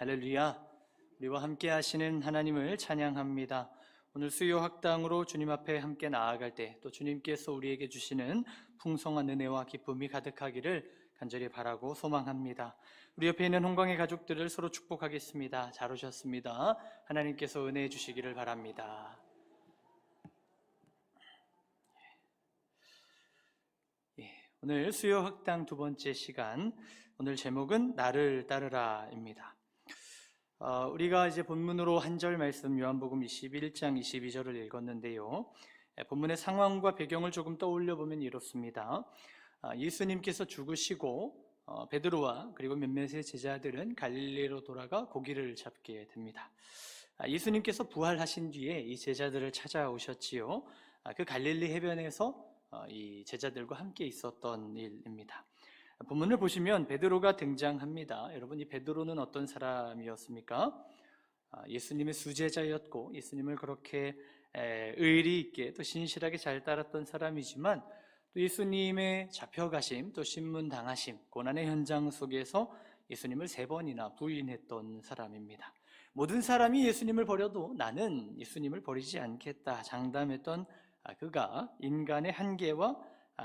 할렐루야. 우리와 함께 하시는 하나님을 찬양합니다. 오늘 수요 학당으로 주님 앞에 함께 나아갈 때 또 주님께서 우리에게 주시는 풍성한 은혜와 기쁨이 가득하기를 간절히 바라고 소망합니다. 우리 옆에 있는 홍광의 가족들을 서로 축복하겠습니다. 잘 오셨습니다. 하나님께서 은혜해 주시기를 바랍니다. 오늘 수요 학당 두 번째 시간, 오늘 제목은 나를 따르라입니다. 우리가 이제 본문으로 한 절 말씀 요한복음 21장 22절을 읽었는데요. 본문의 상황과 배경을 조금 떠올려 보면 이렇습니다. 예수님께서 죽으시고 베드로와 그리고 몇몇의 제자들은 갈릴리로 돌아가 고기를 잡게 됩니다. 예수님께서 부활하신 뒤에 이 제자들을 찾아오셨지요. 그 갈릴리 해변에서 이 제자들과 함께 있었던 일입니다. 본문을 보시면 베드로가 등장합니다. 여러분, 이 베드로는 어떤 사람이었습니까? 예수님의 수제자였고 예수님을 그렇게 의리 있게 또 신실하게 잘 따랐던 사람이지만 또 예수님의 잡혀가심 또 신문당하심 고난의 현장 속에서 예수님을 3번이나 부인했던 사람입니다. 모든 사람이 예수님을 버려도 나는 예수님을 버리지 않겠다 장담했던 그가 인간의 한계와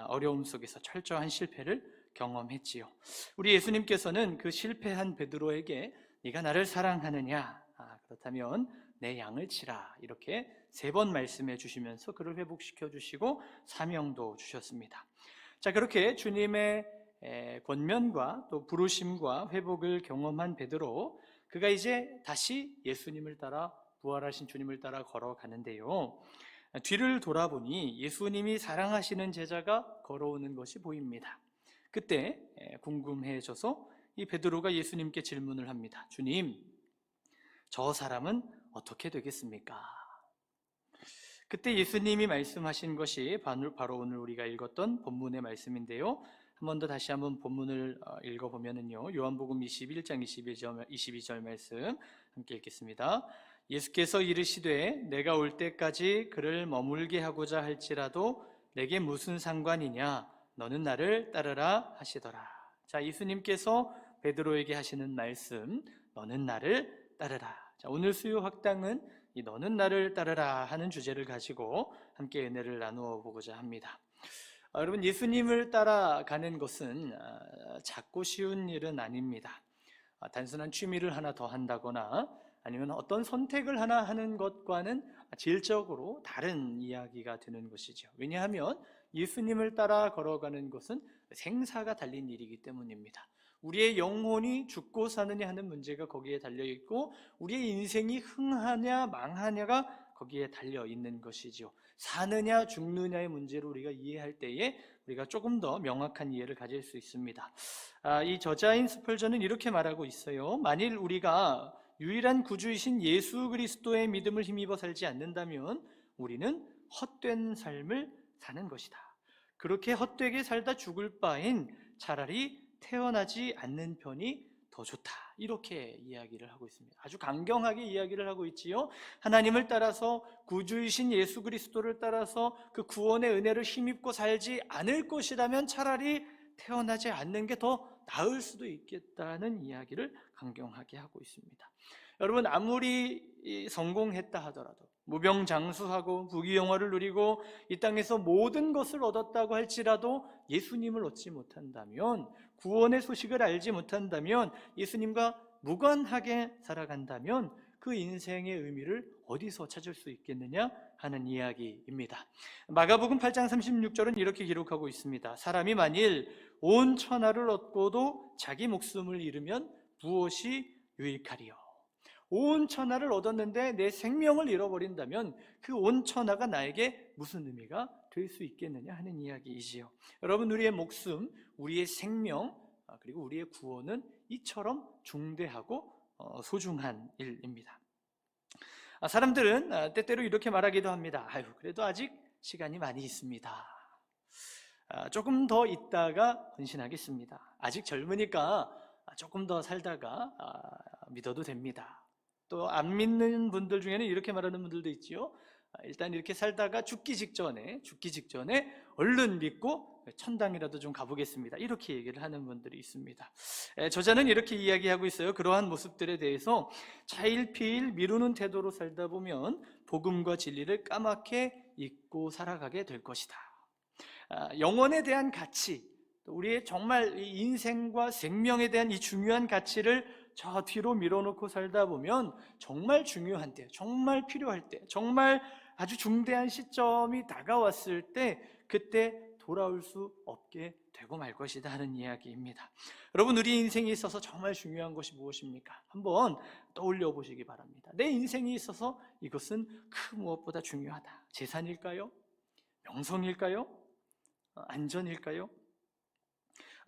어려움 속에서 철저한 실패를 경험했지요. 우리 예수님께서는 그 실패한 베드로에게 네가 나를 사랑하느냐? 그렇다면 내 양을 치라. 이렇게 3번 말씀해 주시면서 그를 회복시켜 주시고 사명도 주셨습니다. 자, 그렇게 주님의 권면과 또 부르심과 회복을 경험한 베드로, 그가 이제 다시 예수님을 따라 부활하신 주님을 따라 걸어가는데요. 뒤를 돌아보니 예수님이 사랑하시는 제자가 걸어오는 것이 보입니다. 그때 궁금해져서 이 베드로가 예수님께 질문을 합니다. 주님, 저 사람은 어떻게 되겠습니까? 그때 예수님이 말씀하신 것이 바로 오늘 우리가 읽었던 본문의 말씀인데요. 한 번 더 다시 한번 본문을 읽어보면요. 요한복음 21장 22절 말씀 함께 읽겠습니다. 예수께서 이르시되 내가 올 때까지 그를 머물게 하고자 할지라도 내게 무슨 상관이냐? 너는 나를 따르라 하시더라. 자, 예수님께서 베드로에게 하시는 말씀, 너는 나를 따르라. 자, 오늘 수요 학당은 이 너는 나를 따르라 하는 주제를 가지고 함께 은혜를 나누어 보고자 합니다. 여러분, 예수님을 따라가는 것은 작고 쉬운 일은 아닙니다. 단순한 취미를 하나 더 한다거나 아니면 어떤 선택을 하나 하는 것과는 질적으로 다른 이야기가 되는 것이죠. 왜냐하면 예수님을 따라 걸어가는 것은 생사가 달린 일이기 때문입니다. 우리의 영혼이 죽고 사느냐 하는 문제가 거기에 달려있고 우리의 인생이 흥하냐 망하냐가 거기에 달려있는 것이죠. 사느냐 죽느냐의 문제를 우리가 이해할 때에 우리가 조금 더 명확한 이해를 가질 수 있습니다. 이 저자인 스펄전은 이렇게 말하고 있어요. 만일 우리가 유일한 구주이신 예수 그리스도의 믿음을 힘입어 살지 않는다면 우리는 헛된 삶을 사는 것이다. 그렇게 헛되게 살다 죽을 바엔 차라리 태어나지 않는 편이 더 좋다. 이렇게 이야기를 하고 있습니다. 아주 강경하게 이야기를 하고 있지요. 하나님을 따라서 구주이신 예수 그리스도를 따라서 그 구원의 은혜를 힘입고 살지 않을 것이라면 차라리 태어나지 않는 게 더 나을 수도 있겠다는 이야기를 강경하게 하고 있습니다. 여러분, 아무리 성공했다 하더라도 무병장수하고 부귀영화를 누리고 이 땅에서 모든 것을 얻었다고 할지라도 예수님을 얻지 못한다면, 구원의 소식을 알지 못한다면, 예수님과 무관하게 살아간다면 그 인생의 의미를 어디서 찾을 수 있겠느냐 하는 이야기입니다. 마가복음 8장 36절은 이렇게 기록하고 있습니다. 사람이 만일 온 천하를 얻고도 자기 목숨을 잃으면 무엇이 유익하리요? 온 천하를 얻었는데 내 생명을 잃어버린다면 그 온 천하가 나에게 무슨 의미가 될 수 있겠느냐 하는 이야기이지요. 여러분, 우리의 목숨, 우리의 생명, 그리고 우리의 구원은 이처럼 중대하고 소중한 일입니다. 사람들은 때때로 이렇게 말하기도 합니다. 그래도 아직 시간이 많이 있습니다. 조금 더 있다가 헌신하겠습니다. 아직 젊으니까 조금 더 살다가 믿어도 됩니다. 또 안 믿는 분들 중에는 이렇게 말하는 분들도 있지요. 일단 이렇게 살다가 죽기 직전에 얼른 믿고 천당이라도 좀 가보겠습니다. 이렇게 얘기를 하는 분들이 있습니다. 저자는 이렇게 이야기하고 있어요. 그러한 모습들에 대해서 차일피일 미루는 태도로 살다 보면 복음과 진리를 까맣게 잊고 살아가게 될 것이다. 영혼에 대한 가치, 우리의 정말 이 인생과 생명에 대한 이 중요한 가치를 저 뒤로 밀어놓고 살다 보면 정말 중요한 때, 정말 필요할 때, 정말 아주 중대한 시점이 다가왔을 때 그때 돌아올 수 없게 되고 말 것이다 하는 이야기입니다. 여러분, 우리 인생에 있어서 정말 중요한 것이 무엇입니까? 한번 떠올려 보시기 바랍니다. 내 인생에 있어서 이것은 그 무엇보다 중요하다. 재산일까요? 명성일까요? 안전일까요?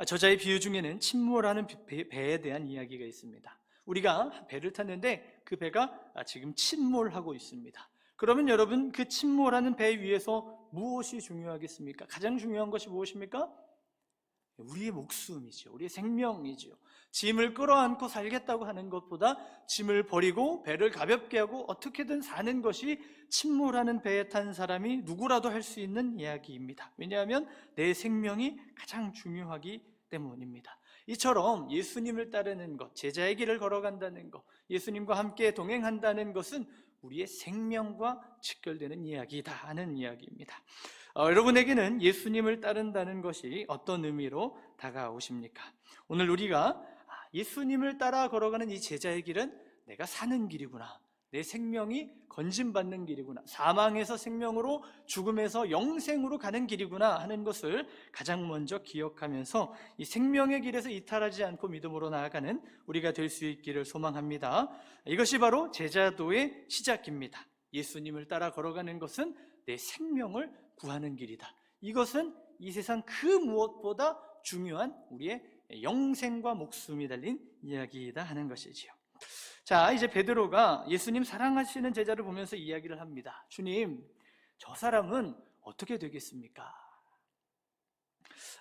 저자의 비유 중에는 침몰하는 배에 대한 이야기가 있습니다. 우리가 배를 탔는데 그 배가 지금 침몰하고 있습니다. 그러면 여러분, 그 침몰하는 배 위에서 무엇이 중요하겠습니까? 가장 중요한 것이 무엇입니까? 우리의 목숨이죠. 우리의 생명이죠. 짐을 끌어안고 살겠다고 하는 것보다 짐을 버리고 배를 가볍게 하고 어떻게든 사는 것이 침몰하는 배에 탄 사람이 누구라도 할 수 있는 이야기입니다. 왜냐하면 내 생명이 가장 중요하기 때문입니다. 이처럼 예수님을 따르는 것, 제자의 길을 걸어간다는 것, 예수님과 함께 동행한다는 것은 우리의 생명과 직결되는 이야기다 하는 이야기입니다. 여러분에게는 예수님을 따른다는 것이 어떤 의미로 다가오십니까? 오늘 우리가 예수님을 따라 걸어가는 이 제자의 길은 내가 사는 길이구나, 내 생명이 건짐받는 길이구나, 사망에서 생명으로, 죽음에서 영생으로 가는 길이구나 하는 것을 가장 먼저 기억하면서 이 생명의 길에서 이탈하지 않고 믿음으로 나아가는 우리가 될 수 있기를 소망합니다. 이것이 바로 제자도의 시작입니다. 예수님을 따라 걸어가는 것은 내 생명을 구하는 길이다. 이것은 이 세상 그 무엇보다 중요한 우리의 영생과 목숨이 달린 이야기이다 하는 것이지요. 자, 이제 베드로가 예수님 사랑하시는 제자를 보면서 이야기를 합니다. 주님, 저 사람은 어떻게 되겠습니까?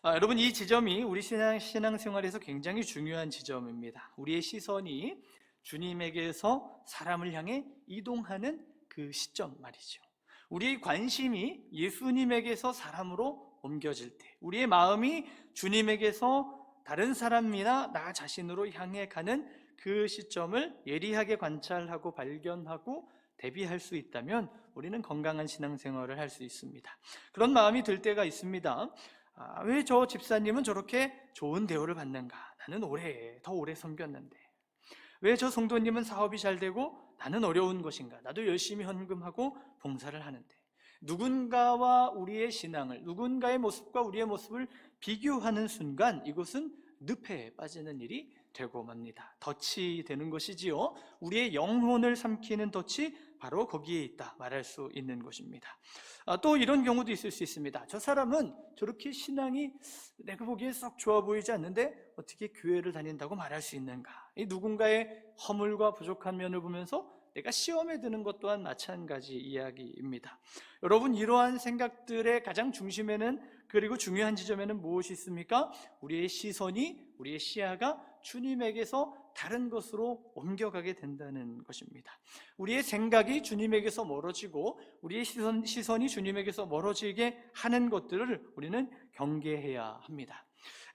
여러분, 이 지점이 우리 신앙생활에서 굉장히 중요한 지점입니다. 우리의 시선이 주님에게서 사람을 향해 이동하는 그 시점 말이죠. 우리의 관심이 예수님에게서 사람으로 옮겨질 때, 우리의 마음이 주님에게서 다른 사람이나 나 자신으로 향해 가는 그 시점을 예리하게 관찰하고 발견하고 대비할 수 있다면 우리는 건강한 신앙생활을 할 수 있습니다. 그런 마음이 들 때가 있습니다. 왜 저 집사님은 저렇게 좋은 대우를 받는가? 나는 더 오래 섬겼는데. 왜 저 성도님은 사업이 잘 되고 나는 어려운 것인가? 나도 열심히 헌금하고 봉사를 하는데. 누군가와 우리의 신앙을, 누군가의 모습과 우리의 모습을 비교하는 순간 이것은 늪에 빠지는 일이 되고 맙니다. 덫이 되는 것이지요. 우리의 영혼을 삼키는 덫이 바로 거기에 있다 말할 수 있는 것입니다. 또 이런 경우도 있을 수 있습니다. 저 사람은 저렇게 신앙이 내가 보기에 썩 좋아 보이지 않는데 어떻게 교회를 다닌다고 말할 수 있는가? 이 누군가의 허물과 부족한 면을 보면서 내가 시험에 드는 것 또한 마찬가지 이야기입니다. 여러분, 이러한 생각들의 가장 중심에는, 그리고 중요한 지점에는 무엇이 있습니까? 우리의 시선이, 우리의 시야가 주님에게서 다른 것으로 옮겨가게 된다는 것입니다. 우리의 생각이 주님에게서 멀어지고 우리의 시선이 주님에게서 멀어지게 하는 것들을 우리는 경계해야 합니다.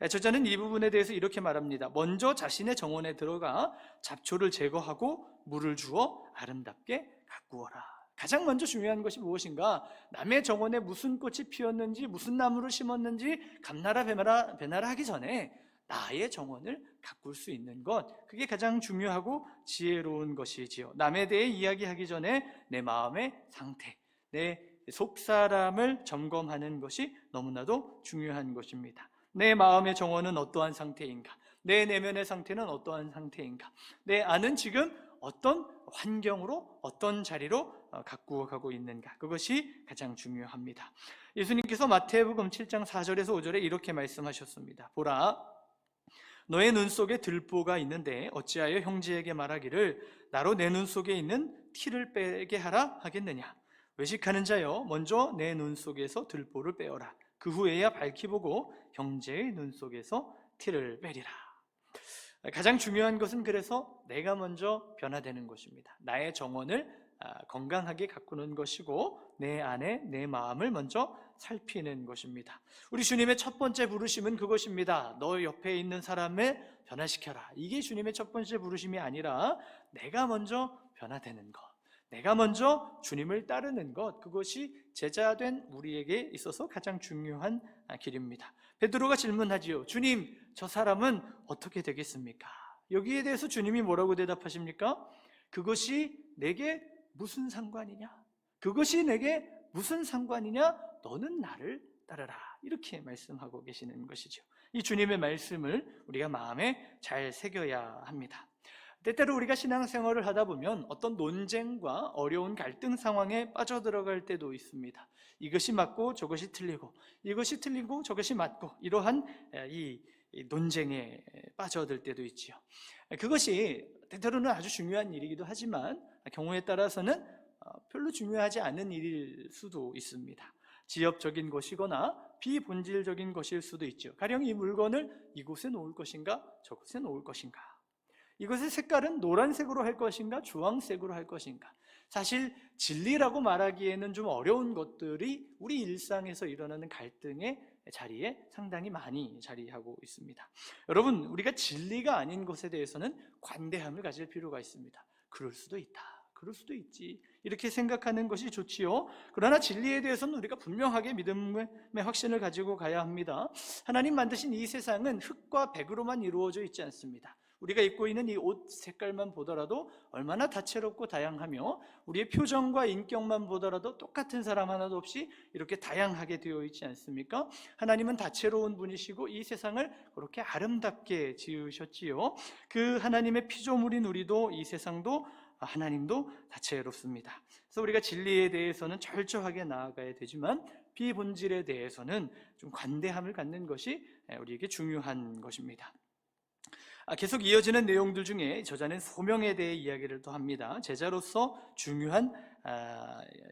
저자는 이 부분에 대해서 이렇게 말합니다. 먼저 자신의 정원에 들어가 잡초를 제거하고 물을 주어 아름답게 가꾸어라. 가장 먼저 중요한 것이 무엇인가? 남의 정원에 무슨 꽃이 피었는지, 무슨 나무를 심었는지 감나라 배나라 하기 전에 나의 정원을 가꿀 수 있는 것, 그게 가장 중요하고 지혜로운 것이지요. 남에 대해 이야기하기 전에 내 마음의 상태, 내 속사람을 점검하는 것이 너무나도 중요한 것입니다. 내 마음의 정원은 어떠한 상태인가? 내 내면의 상태는 어떠한 상태인가? 내 안은 지금 어떤 환경으로, 어떤 자리로 가꾸어 가고 있는가? 그것이 가장 중요합니다. 예수님께서 마태복음 7장 4절에서 5절에 이렇게 말씀하셨습니다. 보라, 너의 눈 속에 들보가 있는데 어찌하여 형제에게 말하기를 나로 내 눈 속에 있는 티를 빼게 하라 하겠느냐? 외식하는 자여, 먼저 내 눈 속에서 들보를 빼어라. 그 후에야 밝히 보고 형제의 눈 속에서 티를 빼리라. 가장 중요한 것은 그래서 내가 먼저 변화되는 것입니다. 나의 정원을 건강하게 가꾸는 것이고 내 안에 내 마음을 먼저 살피는 것입니다. 우리 주님의 첫 번째 부르심은 그것입니다. 너 옆에 있는 사람을 변화시켜라. 이게 주님의 첫 번째 부르심이 아니라 내가 먼저 변화되는 것, 내가 먼저 주님을 따르는 것, 그것이 제자된 우리에게 있어서 가장 중요한 길입니다. 베드로가 질문하지요. 주님, 저 사람은 어떻게 되겠습니까? 여기에 대해서 주님이 뭐라고 대답하십니까? 그것이 내게 무슨 상관이냐? 그것이 내게 무슨 상관이냐? 너는 나를 따르라. 이렇게 말씀하고 계시는 것이죠. 이 주님의 말씀을 우리가 마음에 잘 새겨야 합니다. 때때로 우리가 신앙생활을 하다 보면 어떤 논쟁과 어려운 갈등 상황에 빠져들어갈 때도 있습니다. 이것이 맞고 저것이 틀리고, 이것이 틀리고 저것이 맞고, 이러한 이 논쟁에 빠져들 때도 있지요. 그것이 때때로는 아주 중요한 일이기도 하지만 경우에 따라서는 별로 중요하지 않은 일일 수도 있습니다. 지엽적인 것이거나 비본질적인 것일 수도 있죠. 가령 이 물건을 이곳에 놓을 것인가 저곳에 놓을 것인가, 이것의 색깔은 노란색으로 할 것인가 주황색으로 할 것인가. 사실 진리라고 말하기에는 좀 어려운 것들이 우리 일상에서 일어나는 갈등의 자리에 상당히 많이 자리하고 있습니다. 여러분, 우리가 진리가 아닌 것에 대해서는 관대함을 가질 필요가 있습니다. 그럴 수도 있다, 그럴 수도 있지, 이렇게 생각하는 것이 좋지요. 그러나 진리에 대해서는 우리가 분명하게 믿음의 확신을 가지고 가야 합니다. 하나님 만드신 이 세상은 흙과 백으로만 이루어져 있지 않습니다. 우리가 입고 있는 이 옷 색깔만 보더라도 얼마나 다채롭고 다양하며, 우리의 표정과 인격만 보더라도 똑같은 사람 하나도 없이 이렇게 다양하게 되어 있지 않습니까? 하나님은 다채로운 분이시고 이 세상을 그렇게 아름답게 지으셨지요. 그 하나님의 피조물인 우리도, 이 세상도, 하나님도 다채롭습니다. 그래서 우리가 진리에 대해서는 철저하게 나아가야 되지만 비본질에 대해서는 좀 관대함을 갖는 것이 우리에게 중요한 것입니다. 계속 이어지는 내용들 중에 저자는 소명에 대해 이야기를 또 합니다. 제자로서 중요한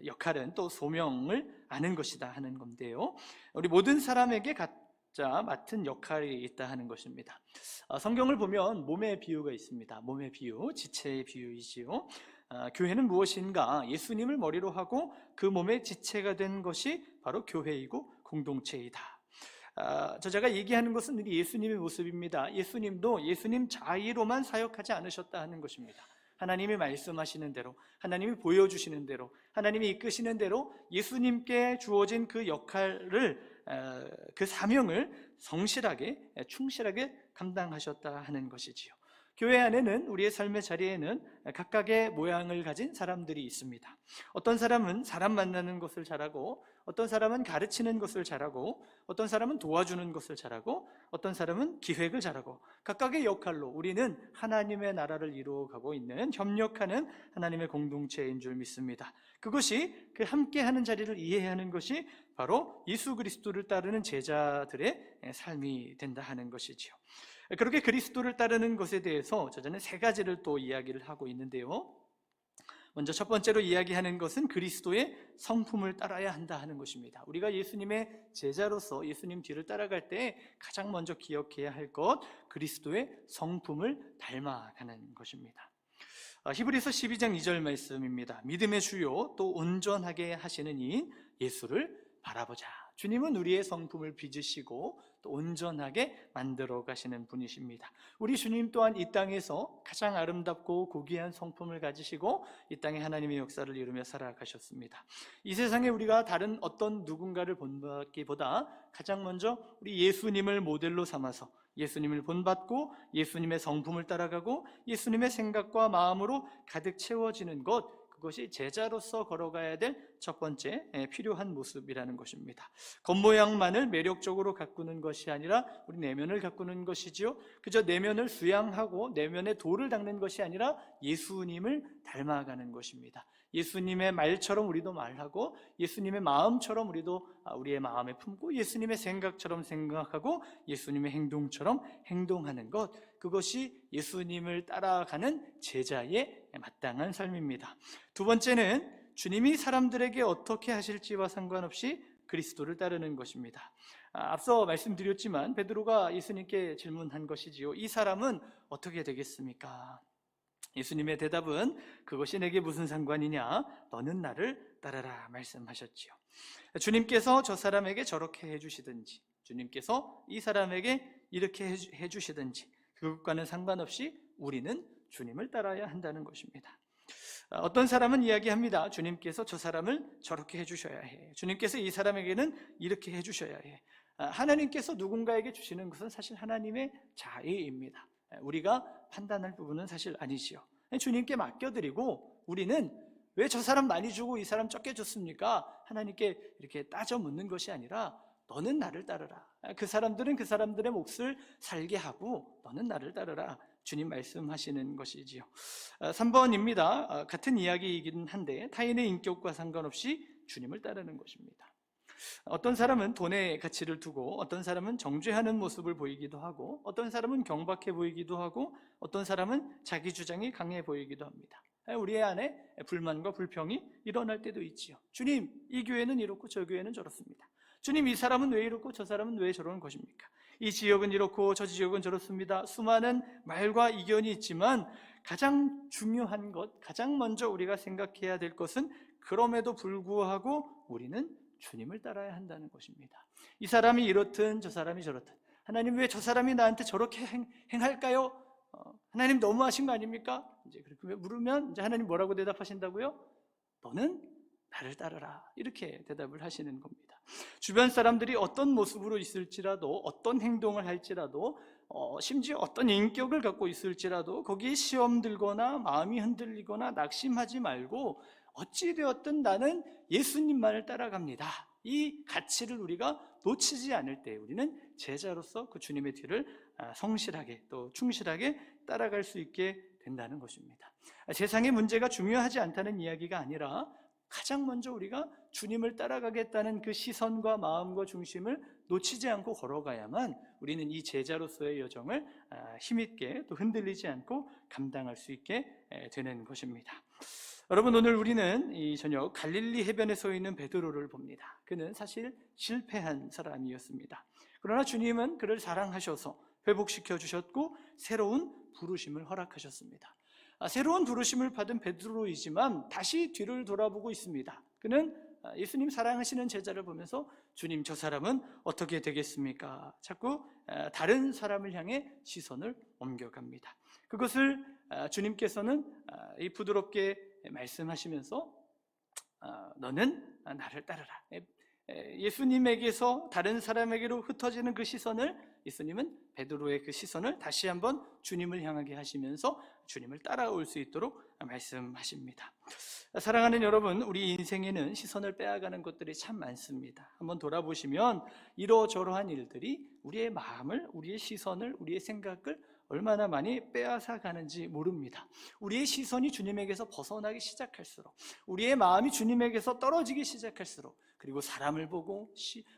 역할은 또 소명을 아는 것이다 하는 건데요, 우리 모든 사람에게 각자 맡은 역할이 있다 하는 것입니다. 성경을 보면 몸의 비유가 있습니다. 몸의 비유, 지체의 비유이지요. 교회는 무엇인가? 예수님을 머리로 하고 그 몸의 지체가 된 것이 바로 교회이고 공동체이다. 저자가 얘기하는 것은 우리 예수님의 모습입니다. 예수님도 예수님 자의로만 사역하지 않으셨다 하는 것입니다. 하나님이 말씀하시는 대로, 하나님이 보여주시는 대로, 하나님이 이끄시는 대로 예수님께 주어진 그 역할을, 그 사명을 성실하게, 충실하게 감당하셨다 하는 것이지요. 교회 안에는, 우리의 삶의 자리에는 각각의 모양을 가진 사람들이 있습니다. 어떤 사람은 사람 만나는 것을 잘하고, 어떤 사람은 가르치는 것을 잘하고, 어떤 사람은 도와주는 것을 잘하고, 어떤 사람은 기획을 잘하고, 각각의 역할로 우리는 하나님의 나라를 이루어가고 있는, 협력하는 하나님의 공동체인 줄 믿습니다. 그것이, 그 함께하는 자리를 이해하는 것이 바로 예수 그리스도를 따르는 제자들의 삶이 된다 하는 것이지요. 그렇게 그리스도를 따르는 것에 대해서 저자는 세 가지를 또 이야기를 하고 있는데요, 먼저 첫 번째로 이야기하는 것은 그리스도의 성품을 따라야 한다 하는 것입니다. 우리가 예수님의 제자로서 예수님 뒤를 따라갈 때 가장 먼저 기억해야 할 것, 그리스도의 성품을 닮아가는 것입니다. 히브리서 12장 2절 말씀입니다. 믿음의 주요 또 온전하게 하시는 이인 예수를 바라보자. 주님은 우리의 성품을 빚으시고 또 온전하게 만들어 가시는 분이십니다. 우리 주님 또한 이 땅에서 가장 아름답고 고귀한 성품을 가지시고 이 땅에 하나님의 역사를 이루며 살아가셨습니다. 이 세상에 우리가 다른 어떤 누군가를 본받기보다 가장 먼저 우리 예수님을 모델로 삼아서 예수님을 본받고 예수님의 성품을 따라가고 예수님의 생각과 마음으로 가득 채워지는 것, 그것이 제자로서 걸어가야 될 첫 번째 필요한 모습이라는 것입니다. 겉모양만을 매력적으로 가꾸는 것이 아니라 우리 내면을 가꾸는 것이지요. 그저 내면을 수양하고 내면에 돌을 닦는 것이 아니라 예수님을 닮아가는 것입니다. 예수님의 말처럼 우리도 말하고 예수님의 마음처럼 우리도 우리의 마음에 품고 예수님의 생각처럼 생각하고 예수님의 행동처럼 행동하는 것, 그것이 예수님을 따라가는 제자의 마땅한 삶입니다. 두 번째는 주님이 사람들에게 어떻게 하실지와 상관없이 그리스도를 따르는 것입니다. 앞서 말씀드렸지만 베드로가 예수님께 질문한 것이지요. 이 사람은 어떻게 되겠습니까? 예수님의 대답은 그것이 내게 무슨 상관이냐? 너는 나를 따르라 말씀하셨지요. 주님께서 저 사람에게 저렇게 해주시든지, 주님께서 이 사람에게 이렇게 해주시든지 그것과는 상관없이 우리는 주님을 따라야 한다는 것입니다. 어떤 사람은 이야기합니다. 주님께서 저 사람을 저렇게 해주셔야 해. 주님께서 이 사람에게는 이렇게 해주셔야 해. 하나님께서 누군가에게 주시는 것은 사실 하나님의 자의입니다. 우리가 판단할 부분은 사실 아니지요. 주님께 맡겨드리고 우리는 왜 저 사람 많이 주고 이 사람 적게 줬습니까? 하나님께 이렇게 따져 묻는 것이 아니라 너는 나를 따르라. 그 사람들은 그 사람들의 몫을 살게 하고 너는 나를 따르라. 주님 말씀하시는 것이지요. 3번입니다. 같은 이야기이긴 한데 타인의 인격과 상관없이 주님을 따르는 것입니다. 어떤 사람은 돈의 가치를 두고 어떤 사람은 정죄하는 모습을 보이기도 하고 어떤 사람은 경박해 보이기도 하고 어떤 사람은 자기 주장이 강해 보이기도 합니다. 우리 안에 불만과 불평이 일어날 때도 있지요. 주님, 이 교회는 이렇고 저 교회는 저렇습니다. 주님, 이 사람은 왜 이렇고 저 사람은 왜 저러는 것입니까? 이 지역은 이렇고 저 지역은 저렇습니다. 수많은 말과 이견이 있지만 가장 중요한 것, 가장 먼저 우리가 생각해야 될 것은 그럼에도 불구하고 우리는 주님을 따라야 한다는 것입니다. 이 사람이 이렇든 저 사람이 저렇든 하나님 왜 저 사람이 나한테 저렇게 행할까요? 하나님 너무하신 거 아닙니까? 이제 그렇게 물으면 이제 하나님 뭐라고 대답하신다고요? 너는 나를 따르라. 이렇게 대답을 하시는 겁니다. 주변 사람들이 어떤 모습으로 있을지라도 어떤 행동을 할지라도 심지어 어떤 인격을 갖고 있을지라도 거기에 시험 들거나 마음이 흔들리거나 낙심하지 말고 어찌되었든 나는 예수님만을 따라갑니다. 이 가치를 우리가 놓치지 않을 때 우리는 제자로서 그 주님의 뒤를 성실하게 또 충실하게 따라갈 수 있게 된다는 것입니다. 세상의 문제가 중요하지 않다는 이야기가 아니라 가장 먼저 우리가 주님을 따라가겠다는 그 시선과 마음과 중심을 놓치지 않고 걸어가야만 우리는 이 제자로서의 여정을 힘있게 또 흔들리지 않고 감당할 수 있게 되는 것입니다. 여러분, 오늘 우리는 이 저녁 갈릴리 해변에 서 있는 베드로를 봅니다. 그는 사실 실패한 사람이었습니다. 그러나 주님은 그를 사랑하셔서 회복시켜 주셨고 새로운 부르심을 허락하셨습니다. 새로운 부르심을 받은 베드로이지만 다시 뒤를 돌아보고 있습니다. 그는 예수님 사랑하시는 제자를 보면서 주님, 저 사람은 어떻게 되겠습니까? 자꾸 다른 사람을 향해 시선을 옮겨갑니다. 그것을 주님께서는 이 부드럽게 말씀하시면서 너는 나를 따르라. 예수님에게서 다른 사람에게로 흩어지는 그 시선을 예수님은 베드로의 그 시선을 다시 한번 주님을 향하게 하시면서 주님을 따라올 수 있도록 말씀하십니다. 사랑하는 여러분, 우리 인생에는 시선을 빼앗가는 것들이 참 많습니다. 한번 돌아보시면 이러저러한 일들이 우리의 마음을, 우리의 시선을, 우리의 생각을 얼마나 많이 빼앗아 가는지 모릅니다. 우리의 시선이 주님에게서 벗어나기 시작할수록, 우리의 마음이 주님에게서 떨어지기 시작할수록, 그리고 사람을 보고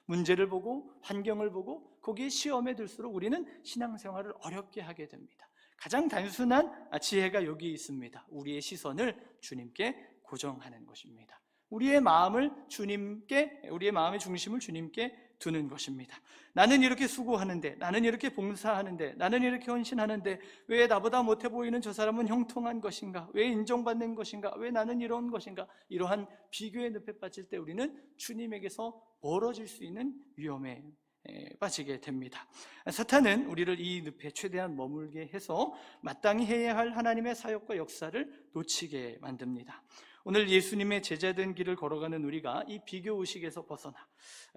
문제를 보고 환경을 보고 거기에 시험에 들수록 우리는 신앙생활을 어렵게 하게 됩니다. 가장 단순한 지혜가 여기 있습니다. 우리의 시선을 주님께 고정하는 것입니다. 우리의 마음을 주님께, 우리의 마음의 중심을 주님께 두는 것입니다. 나는 이렇게 수고하는데, 나는 이렇게 봉사하는데, 나는 이렇게 헌신하는데 왜 나보다 못해 보이는 저 사람은 형통한 것인가? 왜 인정받는 것인가? 왜 나는 이런 것인가? 이러한 비교의 늪에 빠질 때 우리는 주님에게서 멀어질 수 있는 위험에 빠지게 됩니다. 사탄은 우리를 이 늪에 최대한 머물게 해서 마땅히 해야 할 하나님의 사역과 역사를 놓치게 만듭니다. 오늘 예수님의 제자된 길을 걸어가는 우리가 이 비교 의식에서 벗어나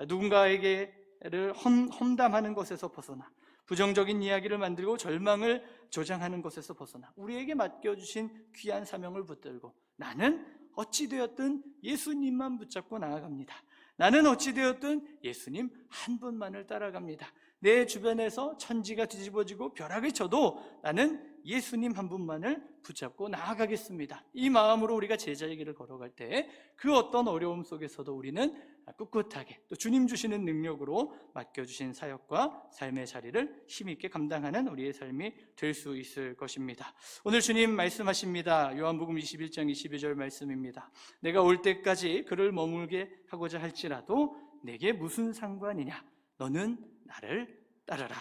누군가에게를 험담하는 것에서 벗어나 부정적인 이야기를 만들고 절망을 조장하는 것에서 벗어나 우리에게 맡겨주신 귀한 사명을 붙들고 나는 어찌되었든 예수님만 붙잡고 나아갑니다. 나는 어찌되었든 예수님 한 분만을 따라갑니다. 내 주변에서 천지가 뒤집어지고 벼락이 쳐도 나는 예수님 한 분만을 붙잡고 나아가겠습니다. 이 마음으로 우리가 제자의 길을 걸어갈 때 그 어떤 어려움 속에서도 우리는 꿋꿋하게 또 주님 주시는 능력으로 맡겨주신 사역과 삶의 자리를 힘있게 감당하는 우리의 삶이 될 수 있을 것입니다. 오늘 주님 말씀하십니다. 요한복음 21장 22절 말씀입니다. 내가 올 때까지 그를 머물게 하고자 할지라도 내게 무슨 상관이냐? 너는 나를 따르라.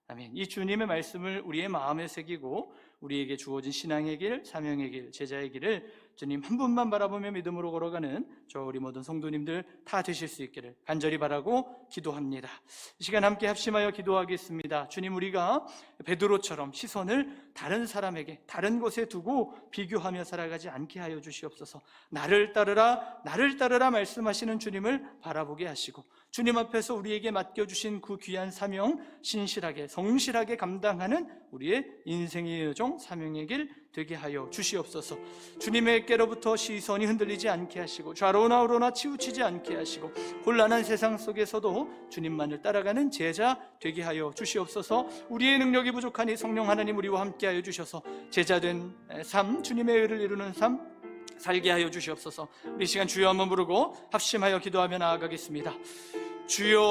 아멘. 이 주님의 말씀을 우리의 마음에 새기고 우리에게 주어진 신앙의 길, 사명의 길, 제자의 길을 주님 한 분만 바라보며 믿음으로 걸어가는 저 우리 모든 성도님들 다 되실 수 있기를 간절히 바라고 기도합니다. 이 시간 함께 합심하여 기도하겠습니다. 주님, 우리가 베드로처럼 시선을 다른 사람에게, 다른 곳에 두고 비교하며 살아가지 않게 하여 주시옵소서. 나를 따르라 말씀하시는 주님을 바라보게 하시고, 주님 앞에서 우리에게 맡겨주신 그 귀한 사명 신실하게, 성실하게 감당하는 우리의 인생의 여정, 사명의 길 되게 하여 주시옵소서. 주님의께로부터 시선이 흔들리지 않게 하시고, 좌로나 우로나 치우치지 않게 하시고, 혼란한 세상 속에서도 주님만을 따라가는 제자 되게 하여 주시옵소서. 우리의 능력이 부족하니 성령 하나님 우리와 함께 하여 주셔서 제자된 삶, 주님의 의를 이루는 삶 살게 하여 주시옵소서. 우리 시간 주여 한번 부르고 합심하여 기도하며 나아가겠습니다. 주여,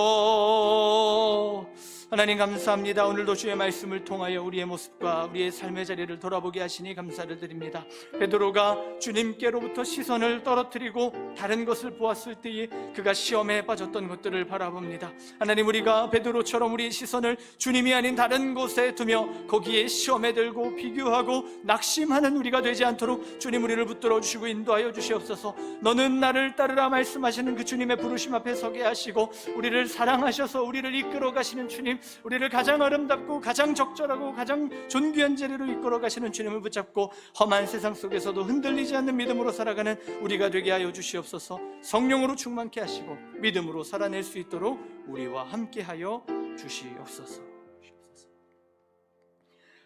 하나님 감사합니다. 오늘도 주의 말씀을 통하여 우리의 모습과 우리의 삶의 자리를 돌아보게 하시니 감사를 드립니다. 베드로가 주님께로부터 시선을 떨어뜨리고 다른 것을 보았을 때에 그가 시험에 빠졌던 것들을 바라봅니다. 하나님, 우리가 베드로처럼 우리의 시선을 주님이 아닌 다른 곳에 두며 거기에 시험에 들고 비교하고 낙심하는 우리가 되지 않도록 주님 우리를 붙들어 주시고 인도하여 주시옵소서. 너는 나를 따르라 말씀하시는 그 주님의 부르심 앞에 서게 하시고, 우리를 사랑하셔서 우리를 이끌어 가시는 주님, 우리를 가장 아름답고 가장 적절하고 가장 존귀한 자리로 이끌어 가시는 주님을 붙잡고 험한 세상 속에서도 흔들리지 않는 믿음으로 살아가는 우리가 되게 하여 주시옵소서. 성령으로 충만케 하시고 믿음으로 살아낼 수 있도록 우리와 함께 하여 주시옵소서.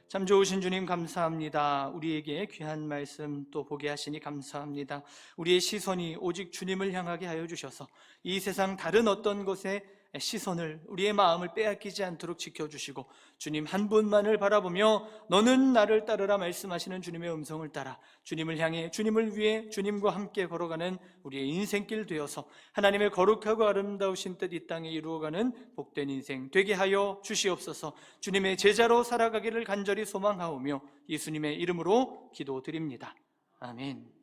참 좋으신 주님 감사합니다. 우리에게 귀한 말씀 또 보게 하시니 감사합니다. 우리의 시선이 오직 주님을 향하게 하여 주셔서 이 세상 다른 어떤 것에 시선을, 우리의 마음을 빼앗기지 않도록 지켜주시고, 주님 한 분만을 바라보며 너는 나를 따르라 말씀하시는 주님의 음성을 따라 주님을 향해, 주님을 위해 주님과 함께 걸어가는 우리의 인생길 되어서 하나님의 거룩하고 아름다우신 뜻 이 땅에 이루어가는 복된 인생 되게 하여 주시옵소서. 주님의 제자로 살아가기를 간절히 소망하오며 예수님의 이름으로 기도드립니다. 아멘.